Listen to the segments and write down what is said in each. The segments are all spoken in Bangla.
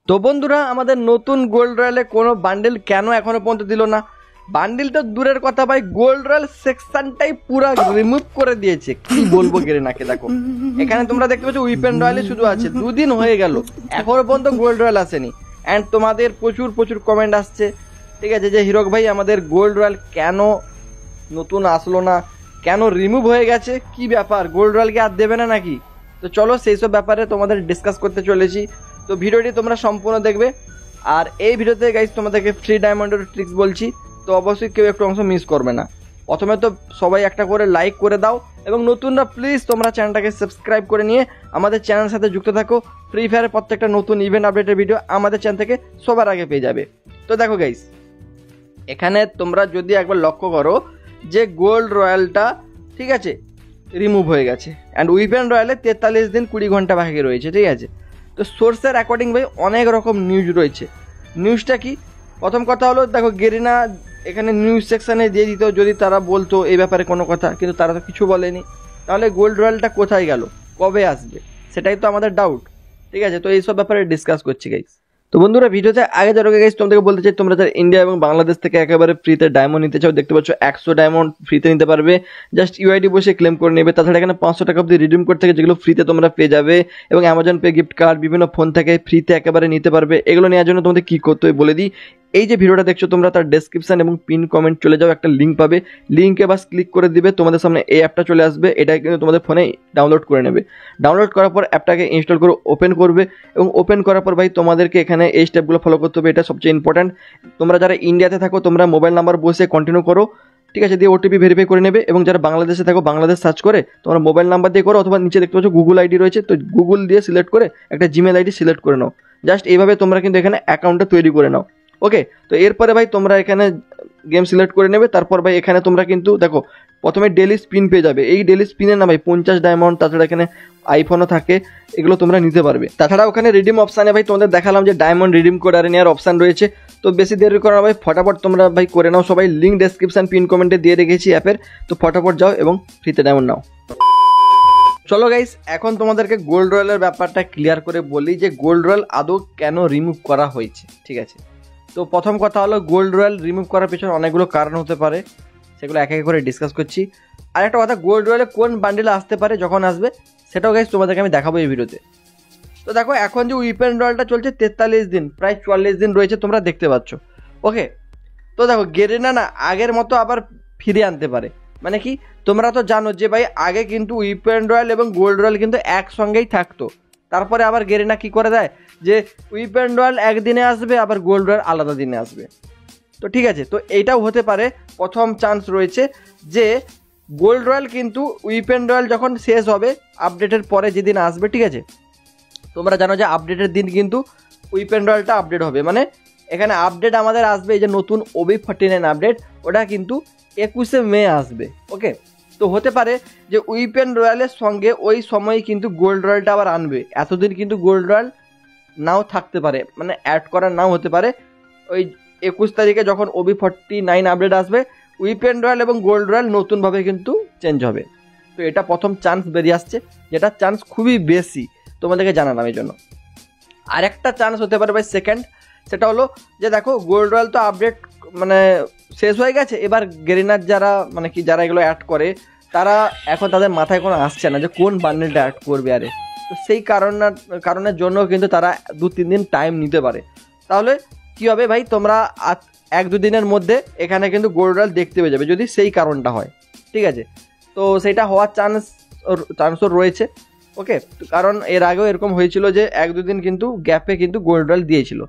তো বন্ধুরা, আমাদের নতুন গোল্ড রয়্যালে কোনো বান্ডেল কেন এখনো পর্যন্ত দিল না? বান্ডেলটা দূরের কথা ভাই, গোল্ড রয়্যাল সেকশনটাই পুরো রিমুভ করে দিয়েছে। কি বলবো গেরেনাকে, দেখো এখানে তোমরা দেখতে পাচ্ছ উইপেন রয়্যালে শুধু আছে, দুদিন হয়ে গেল এখনো পর্যন্ত গোল্ড রয়্যাল আসেনি। অ্যান্ড তোমাদের প্রচুর কমেন্ট আসছে, ঠিক আছে, যে হিরক ভাই আমাদের গোল্ড রয়্যাল কেন নতুন আসলো না, কেন রিমুভ হয়ে গেছে, কি ব্যাপার, গোল্ড রয়্যালকে আর দেবে না নাকি? তো চলো সেই সব ব্যাপারে তোমাদের ডিসকাস করতে চলেছি। তো ভিডিওটি তোমরা সম্পূর্ণ দেখবে। আর এই ভিডিওতে গাইস তোমাদেরকে ফ্রি ডায়মন্ডের ট্রিক্স বলছি, তো অবশ্যই কেউ একটু অংশ মিস করবে না। প্রথমে তো সবাই একটা করে লাইক করে দাও, এবং নতুনরা প্লিজ তোমরা চ্যানেলটাকে সাবস্ক্রাইব করে নিয়ে আমাদের চ্যানেলের সাথে যুক্ত থাকো। ফ্রি ফায়ারের প্রত্যেকটা নতুন ইভেন্ট আপডেটের ভিডিও আমাদের চ্যানেল থেকে সবার আগে পেয়ে যাবে। তো দেখো গাইস, এখানে তোমরা যদি একবার লক্ষ্য করো যে গোল্ড রয়্যালটা ঠিক আছে রিমুভ হয়ে গেছে, অ্যান্ড উইপেন রয়্যালে 43 দিন 20 ঘন্টা বাকি রয়েছে, ঠিক আছে। তো সোর্সের অ্যাকর্ডিং ভাই অনেক রকম নিউজ রয়েছে। নিউজটা কি? প্রথম কথা হলো, দেখো গেরিনা এখানে নিউজ সেকশানে দিয়ে দিত যদি তারা বলতো এই ব্যাপারে কোনো কথা, কিন্তু তারা তো কিছু বলেনি। তাহলে গোল্ড রয়্যালটা কোথায় গেল, কবে আসবে, সেটাই তো আমাদের ডাউট, ঠিক আছে। তো এইসব ব্যাপারে ডিসকাস করছি গাইস। তো বন্ধুরা, ভিডিওতে আগে যারা গাইস তোমাদেরকে বলতে চাই, তোমরা যারা ইন্ডিয়া এবং বাংলাদেশ থেকে একেবারে ফ্রিতে ডায়মন্ড নিতে চাও, দেখতে পাচ্ছ 100 ডায়মন্ড ফ্রিতে নিতে পারবে, জাস্ট ইউআইডি বসে ক্লেম করে নেবে। তাছাড়া এখানে 500 টাকা অব্দি রিডিম কোড থেকে যেগুলো ফ্রিতে তোমরা পেয়ে যাবে, এবং অ্যামাজন পে গিফট কার্ড বিভিন্ন ফোন থেকে ফ্রিতে একেবারে নিতে পারবে। এগুলো নেওয়ার জন্য তোমাদের কী করতে হবে বলে দিই। এই যে ভিডিওটা দেখছো তোমরা, তার ডেসক্রিপশন এবং পিন কমেন্ট চলে যাও, একটা লিঙ্ক পাবে, লিঙ্কে বাস ক্লিক করে দিবে, তোমাদের সামনে এই অ্যাপটা চলে আসবে। এটা কিন্তু তোমাদের ফোনে ডাউনলোড করে নেবে। ডাউনলোড করার পর অ্যাপটাকে ইনস্টল করে ওপেন করবে, এবং ওপেন করার পর ভাই তোমাদেরকে এখানে এই স্টেপগুলো ফলো করতে হবে, এটা সবচেয়ে ইম্পর্ট্যান্ট। তোমরা যারা ইন্ডিয়াতে থাকো তোমরা মোবাইল নাম্বার বসে কন্টিনিউ করো, ঠিক আছে, দিয়ে ওটিপি ভেরিফাই করে নেবে। এবং যারা বাংলাদেশে থাকো বাংলাদেশ সার্চ করে তোমরা মোবাইল নাম্বার দিয়ে করো, অথবা নিচে দেখতে পাচ্ছ গুগল আইডি রয়েছে, তো গুগল দিয়ে সিলেক্ট করে একটা জিমেল আইডি সিলেক্ট করে নাও। জাস্ট এইভাবে তোমরা কিন্তু এখানে অ্যাকাউন্টটা তৈরি করে নাও। ওকে, তো এরপরে ভাই তোমরা এখানে গেম সিলেক্ট করে নেবে। তারপর ভাই এখানে তোমরা কিন্তু দেখো প্রথমে ডেলি স্পিন পেয়ে যাবে। এই ডেলি স্পিনের না ভাই 50 ডায়মন্ড, তাছাড়া এখানে আইফোনও থাকে, এগুলো তোমরা নিতে পারবে। তাছাড়া ওখানে রিডিম অপশানে ভাই তোমাদের দেখালাম যে ডায়মন্ড রিডিম কোড আর নেওয়ার অপশান রয়েছে। তো বেশি দেরি করা ভাই, ফটাফট তোমরা ভাই করে নাও সবাই। লিঙ্ক ডেসক্রিপশন পিন কমেন্টে দিয়ে রেখেছি অ্যাপের, তো ফটাফট যাও এবং ফ্রিতে ডায়মন্ড নাও। চলো গাইস, এখন তোমাদেরকে গোল্ড রয়্যালের ব্যাপারটা ক্লিয়ার করে বলি যে গোল্ড রয়্যাল আদৌ কেন রিমুভ করা হয়েছে, ঠিক আছে। তো প্রথম কথা হলো, গোল্ড রয়্যাল রিমুভ করার পেছনে অনেকগুলো কারণ হতে পারে, সেগুলো এক এক করে ডিসকাস করছি। আর একটা কথা, গোল্ড রয়্যালে কোন বান্ডেলে আসতে পারে, যখন আসবে সেটাও গাইস তোমাদেরকে আমি দেখাবো এই ভিডিওতে। তো দেখো এখন যে উইপেন রয়্যালটা চলছে 43 দিন, প্রায় 44 দিন রয়েছে, তোমরা দেখতে পাচ্ছ। ওকে, তো দেখো গেরিনা না আগের মতো আবার ফিরে আনতে পারে। মানে কি, তোমরা তো জানো যে ভাই আগে কিন্তু উইপেন রয়্যাল এবং গোল্ড রয়্যাল কিন্তু একসঙ্গেই থাকতো। তারপরে আবার গেরিনা কি করে দেয় যে উইপেন রয়্যাল একদিনে আসবে, আবার গোল্ড রয়্যাল আলাদা দিনে আসবে। তো ঠিক আছে, তো এইটাও হতে পারে। প্রথম চান্স রয়েছে যে গোল্ড রয়্যাল কিন্তু উইপেন রয়্যাল যখন শেষ হবে আপডেটের পরে যেদিন আসবে, ঠিক আছে, তোমরা জানো যে আপডেটের দিন কিন্তু উইপেন রয়্যালটা আপডেট হবে। মানে এখানে আপডেট আমাদের আসবে, এই যে নতুন OB49 আপডেট, ওটা কিন্তু 21শে মে আসবে। ওকে, তো হতে পারে যে উইপেন রয়্যালের সঙ্গে ওই সময় কিন্তু গোল্ড রয়্যালটা আবার আনবে। এতদিন কিন্তু গোল্ড রয়্যাল নাও থাকতে পারে, মানে অ্যাড করা নাও হতে পারে। ওই 21 তারিখে যখন OB49 আপডেট আসবে, উইপেন রয়্যাল এবং গোল্ড রয়্যাল নতুনভাবে কিন্তু চেঞ্জ হবে। তো এটা প্রথম চান্স বেরিয়ে আসছে, যেটা চান্স খুবই বেশি, তোমাদেরকে জানালাম এই জন্য। আরেকটা চান্স হতে পারে ভাই সেকেন্ড, সেটা হলো যে দেখো গোল্ড রয়্যাল তো আপডেট মানে শেষ হয়ে গেছে, এবার গেরিনার যারা মানে কি যারা এগুলো অ্যাড করে, তারা এখন তাদের মাথায় কোনো আসছে না যে কোন বান্ডেলটা অ্যাড করবে। আরে তো সেই কারণের জন্য কিন্তু তারা 2-3 দিন টাইম নিতে পারে। তাহলে কি হবে ভাই, তোমরা 1-2 দিনের মধ্যে এখানে কিন্তু গোল্ড রয়্যাল দেখতে পেয়ে যাবে, যদি সেই কারণটা হয়, ঠিক আছে। তো সেইটা হওয়ার চান্সও রয়েছে। ওকে, কারণ এর আগেও এরকম হয়েছিল যে 1-2 দিন কিন্তু গ্যাপে কিন্তু গোল্ড রয়্যাল দিয়েছিল।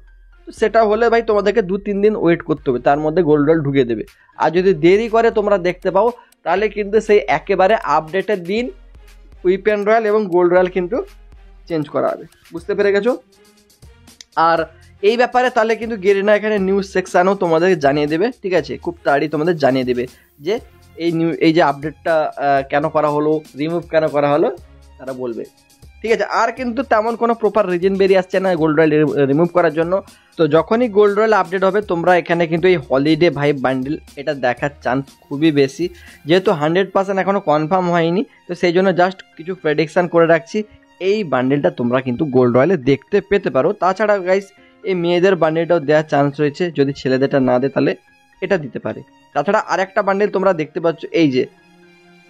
তো সেটা হলে ভাই তোমাদেরকে 2-3 দিন ওয়েট করতে হবে, তার মধ্যে গোল্ড রয়্যাল ঢুকিয়ে দেবে। আর যদি দেরি করে তোমরা দেখতে পাও, তাহলে কিন্তু সেই একেবারে আপডেটের দিন উইপেন রয়্যাল এবং গোল্ড রয়্যাল কিন্তু চেঞ্জ করা হবে। বুঝতে পেরে গেছো? আর এই ব্যাপারে তাহলে কিন্তু গেরিনা এখানে নিউজ সেকশানও তোমাদের জানিয়ে দেবে, ঠিক আছে, খুব তাড়াতাড়ি তোমাদের জানিয়ে দেবে যে এই যে আপডেটটা কেন করা হলো, রিমুভ কেন করা হলো, তারা বলবে, ঠিক আছে। আর কিন্তু তেমন কোনো প্রপার রিজন বেরিয়ে আসছে না গোল্ড রয়্যাল রিমুভ করার জন্য। তো যখনই গোল্ড রয়্যাল আপডেট হবে, তোমরা এখানে কিন্তু এই হলিডে ভাইব বান্ডেল এটা দেখার চান্স খুবই বেশি, যেহেতু 100% এখনও কনফার্ম হয়নি। তো সেই জন্য জাস্ট কিছু প্রেডিকশান করে রাখছি, এই বান্ডেলটা তোমরা কিন্তু গোল্ড রয়্যালে দেখতে পেতে পারো। তাছাড়া গাইস এই মেয়েদের বান্ডিলটাও দেওয়ার চান্স রয়েছে, যদি ছেলেদেরটা না দেয় তাহলে এটা দিতে পারে। তাছাড়া আরেকটা বান্ডিল তোমরা দেখতে পাচ্ছ, এই যে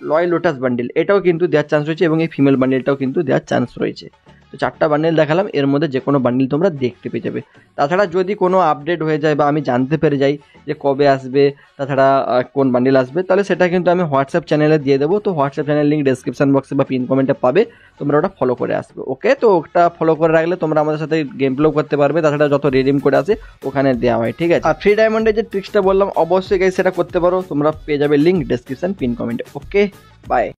লয় লোটাস বান্ডিল, এটাও কিন্তু দেওয়ার চান্স রয়েছে এবং এই ফিমেল বান্ডিলটাও কিন্তু দেওয়ার চান্স রয়েছে। তো 4টা বান্ডিল দেখালাম, এর মধ্যে যে কোনো বান্ডিল তোমরা দেখতে পেয়ে যাবে। তাছাড়া যদি কোনো আপডেট হয়ে যায় বা আমি জানতে পেরে যাই যে কবে আসবে, তাছাড়া কোন বান্ডিল আসবে, তাহলে সেটা কিন্তু আমি হোয়াটসঅ্যাপ চ্যানেলে দিয়ে দেবো। তো হোয়াটসঅ্যাপ চ্যানেল লিঙ্ক ডেসক্রিপশন বক্সে বা পিন কমেন্টে পাবে, তোমরা ওটা ফলো করে আসবে। ওকে, তো ওটা ফলো করে রাখলে তোমরা আমাদের সাথে গেম প্লেও করতে পারবে। তাছাড়া যত রিডিম করে আছে ওখানে দেওয়া হয়, ঠিক আছে। আর ফ্রি ডায়মন্ডের যে ট্রিক্সটা বললাম অবশ্যই গাইস সেটা করতে পারো, তোমরা পেয়ে যাবে লিঙ্ক ডেসক্রিপশন পিন কমেন্টে। ওকে, বাই।